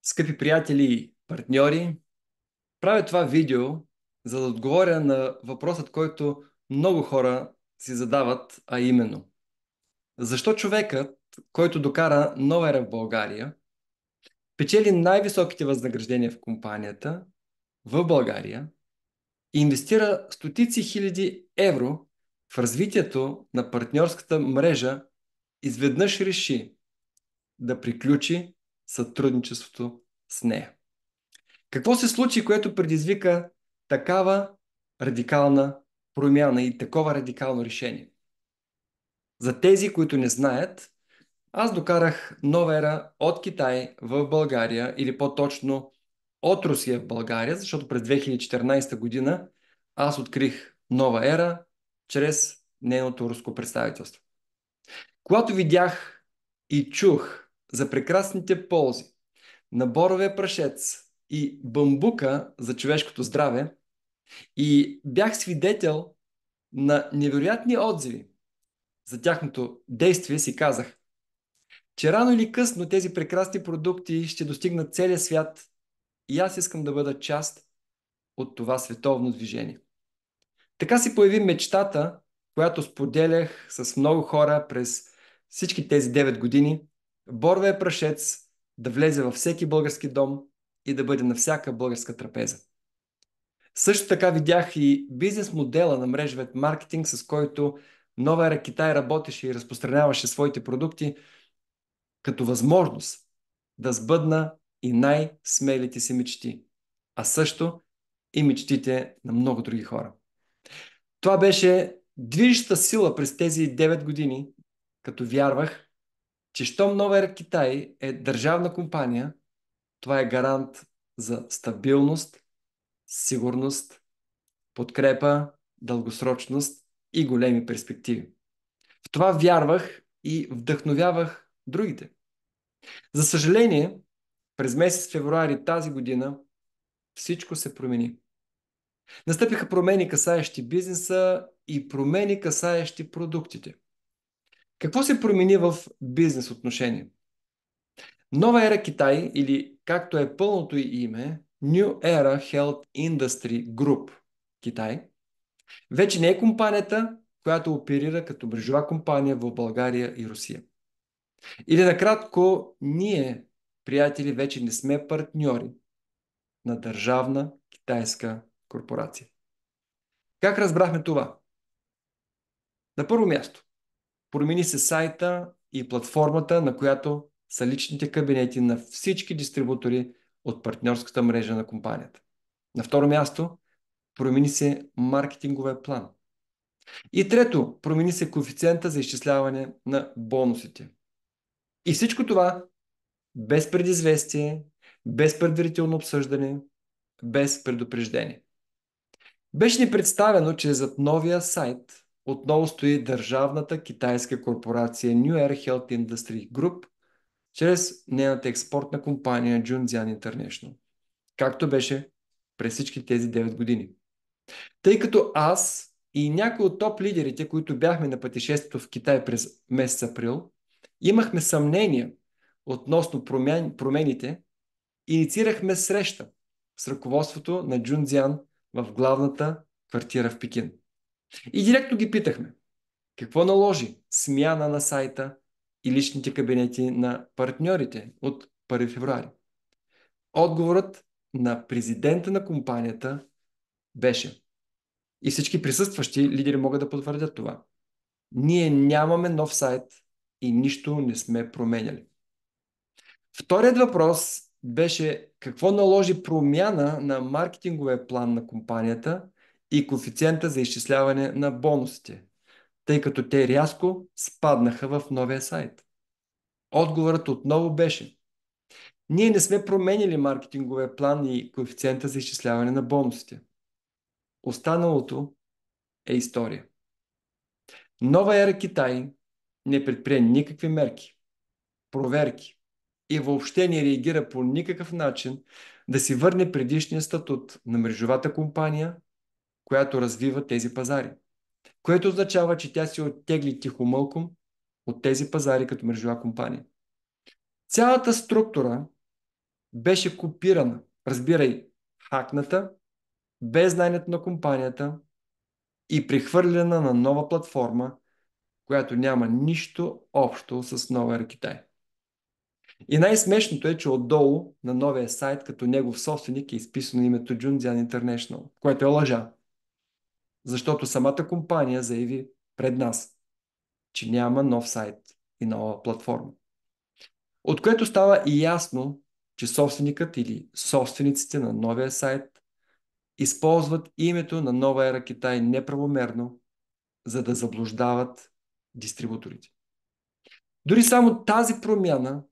Скъпи приятели и партньори, правя това видео, за да отговоря на въпросът, който много хора си задават, а именно: защо човекът, който докара нова ера в България, печели най-високите възнаграждения в компанията в България и инвестира стотици хиляди евро в развитието на партньорската мрежа, изведнъж реши да приключи сътрудничеството с нея? Какво се случи, което предизвика такава радикална промяна и такова радикално решение? За тези, които не знаят, аз докарах нова ера от Китай в България, или по-точно от Русия в България, защото през 2014 година аз открих нова ера чрез нейното руско представителство. Когато видях и чух за прекрасните ползи на боровия прашец и бамбука за човешкото здраве и бях свидетел на невероятни отзиви за тяхното действие, си казах, че рано или късно тези прекрасни продукти ще достигнат целия свят и аз искам да бъда част от това световно движение. Така се появи мечтата, която споделях с много хора през всички тези 9 години: боровия прашец да влезе във всеки български дом и да бъде на всяка българска трапеза. Също така видях и бизнес модела на мрежовият маркетинг, с който Нова ера Китай работеше и разпространяваше своите продукти като възможност да сбъдна и най-смелите си мечти, а също и мечтите на много други хора. Това беше движеща сила през тези 9 години, като вярвах, че щом Нова ера Китай е държавна компания, това е гарант за стабилност, сигурност, подкрепа, дългосрочност и големи перспективи. В това вярвах и вдъхновявах другите. За съжаление, през месец февруари тази година всичко се промени. Настъпиха промени, касаещи бизнеса, и промени, касаещи продуктите. Какво се промени в бизнес отношение? Нова ера Китай, или както е пълното й име, New Era Health Industry Group Китай, вече не е компанията, която оперира като мрежова компания в България и Русия. Или накратко, ние, приятели, вече не сме партньори на държавна китайска корпорация. Как разбрахме това? На първо място, промени се сайта и платформата, на която са личните кабинети на всички дистрибутори от партньорската мрежа на компанията. На второ място, промени се маркетинговия план. И трето, промени се коефициента за изчисляване на бонусите. И всичко това без предизвестие, без предварително обсъждане, без предупреждение. Беше ни представено, че зад новия сайт отново стои държавната китайска корпорация New Air Health Industry Group чрез нейната експортна компания Junjian International, както беше през всички тези 9 години. Тъй като аз и някои от топ лидерите, които бяхме на пътешествието в Китай през месец април, имахме съмнения относно промените, инициирахме среща с ръководството на Джунцзян в главната квартира в Пекин. И директно ги питахме: какво наложи смяна на сайта и личните кабинети на партньорите от 1 февруари? Отговорът на президента на компанията беше, и всички присъстващи лидери могат да потвърдят това: ние нямаме нов сайт и нищо не сме променяли. Вторият въпрос беше: какво наложи промяна на маркетинговия план на компанията и коефициента за изчисляване на бонусите, тъй като те рязко спаднаха в новия сайт? Отговорът отново беше: ние не сме променили маркетинговия план и коефициента за изчисляване на бонусите. Останалото е история. Нова ера Китай не предприе никакви мерки, проверки и въобще не реагира по никакъв начин да си върне предишния статут на мрежовата компания, която развива тези пазари, което означава, че тя се оттегли тихомълком от тези пазари като мрежова компания. Цялата структура беше копирана, разбирай, хакната, без знанието на компанията и прехвърлена на нова платформа, която няма нищо общо с нова ера Китай. И най-смешното е, че отдолу на новия сайт, като негов собственик, е изписано името Junjian International, което е лъжа. Защото самата компания заяви пред нас, че няма нов сайт и нова платформа. От което става и ясно, че собственикът или собствениците на новия сайт използват името на нова ера Китай неправомерно, за да заблуждават дистрибуторите. Дори само тази промяна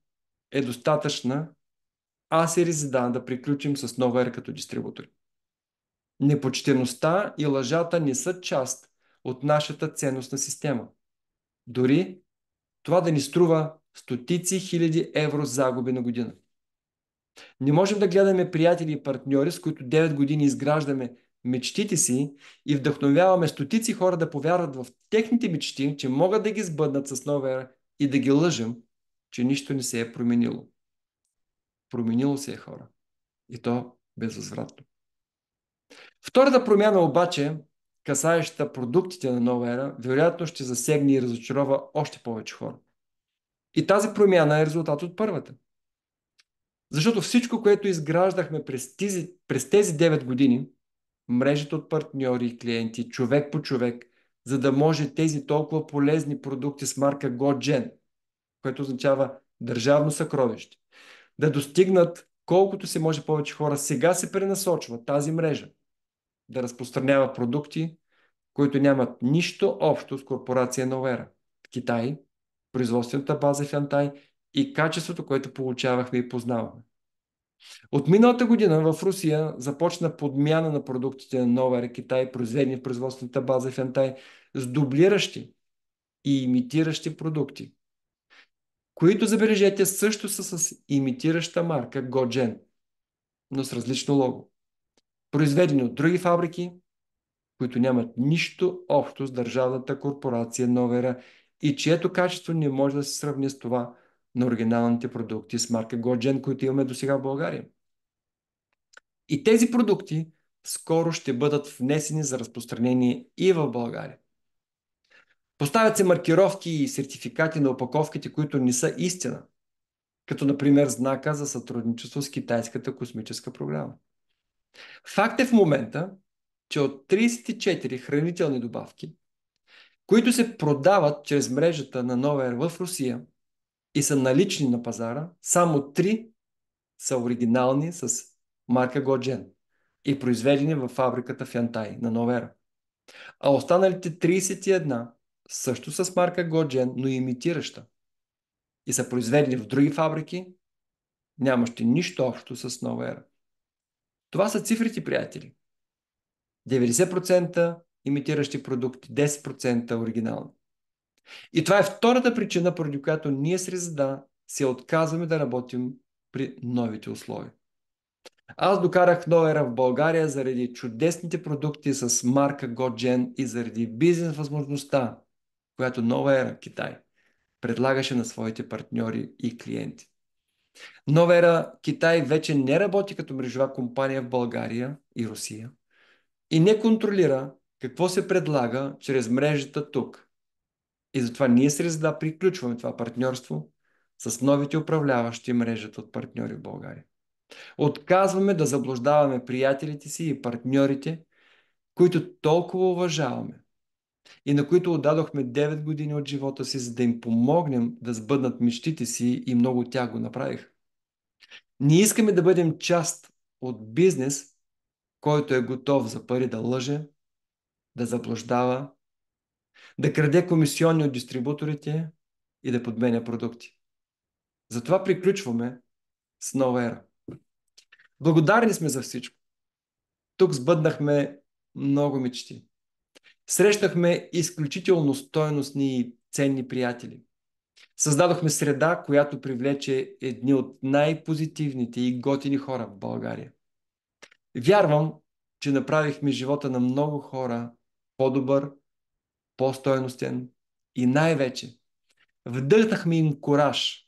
е достатъчна, аз и Резидан да приключим с нова ера като дистрибутори. Непочтеността и лъжата не са част от нашата ценностна система. Дори това да ни струва стотици хиляди евро загуби на година. Не можем да гледаме приятели и партньори, с които 9 години изграждаме мечтите си и вдъхновяваме стотици хора да повярват в техните мечти, че могат да ги сбъднат с нова ера и да ги лъжем, че нищо не се е променило. Променило се е, хора. И то безвъзвратно. Втората промяна обаче, касаеща продуктите на нова ера, вероятно ще засегне и разочарова още повече хора. И тази промяна е резултат от първата. Защото всичко, което изграждахме през тези 9 години, мрежата от партньори и клиенти, човек по човек, за да може тези толкова полезни продукти с марка GoGen, което означава държавно съкровище, да достигнат колкото се може повече хора, сега се пренасочва тази мрежа да разпространява продукти, които нямат нищо общо с корпорация Новера. Китай, производствената база в Янтай и качеството, което получавахме и познавахме. От миналата година в Русия започна подмяна на продуктите на Нова ера Китай, произведени в производствената база в Янтай, с дублиращи и имитиращи продукти, които, забележете, също са с имитираща марка GoGen, но с различно лого. Произведени от други фабрики, които нямат нищо общо с държавната корпорация Новера и чието качество не може да се сравни с това на оригиналните продукти с марка GoGen, които имаме до сега в България. И тези продукти скоро ще бъдат внесени за разпространение и в България. Поставят се маркировки и сертификати на опаковките, които не са истина, като например знака за сътрудничество с китайската космическа програма. Факт е в момента, че от 34 хранителни добавки, които се продават чрез мрежата на Новер в Русия и са налични на пазара, само 3 са оригинални с марка GoGen и произведени във фабриката в Янтай на Новера. А останалите 31 също с марка GoGen, но имитираща и са произведени в други фабрики, нямащи нищо общо с Новера. Това са цифрите, приятели. 90% имитиращи продукти, 10% оригинални. И това е втората причина, поради която ние с Резада се отказваме да работим при новите условия. Аз докарах Новера в България заради чудесните продукти с марка GoGen и заради бизнес възможността, която Нова ера Китай предлагаше на своите партньори и клиенти. Нова ера Китай вече не работи като мрежова компания в България и Русия и не контролира какво се предлага чрез мрежата тук. И затова ние с Резда приключваме това партньорство с новите управляващи мрежата от партньори в България. Отказваме да заблуждаваме приятелите си и партньорите, които толкова уважаваме и на които отдадохме 9 години от живота си, за да им помогнем да сбъднат мечтите си и много от тях го направиха. Ние искаме да бъдем част от бизнес, който е готов за пари да лъже, да заблуждава, да краде комисионни от дистрибуторите и да подменя продукти. Затова приключваме с нова ера. Благодарни сме за всичко. Тук сбъднахме много мечти. Срещнахме изключително стойностни и ценни приятели. Създадохме среда, която привлече едни от най-позитивните и готини хора в България. Вярвам, че направихме живота на много хора по-добър, по-стойностен и най-вече вдъхнахме им кураж,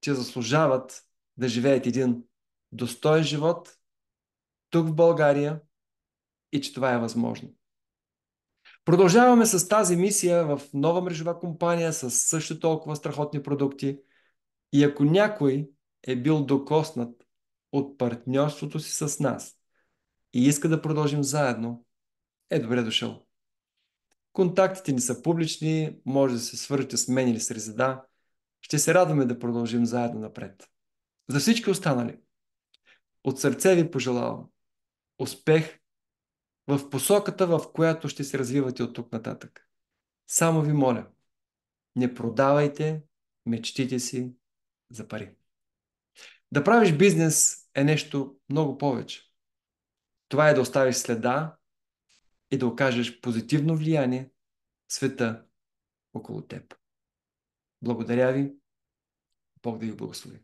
че заслужават да живеят един достоен живот тук в България и че това е възможно. Продължаваме с тази мисия в нова мрежова компания с също толкова страхотни продукти и ако някой е бил докоснат от партньорството си с нас и иска да продължим заедно, е добре дошъл. Контактите ни са публични, може да се свържете с мен или с Резеда. Ще се радваме да продължим заедно напред. За всички останали, от сърце ви пожелавам успех в посоката, в която ще се развивате от тук нататък. Само ви моля, не продавайте мечтите си за пари. Да правиш бизнес е нещо много повече. Това е да оставиш следа и да окажеш позитивно влияние в света около теб. Благодаря ви. Бог да ви благослови.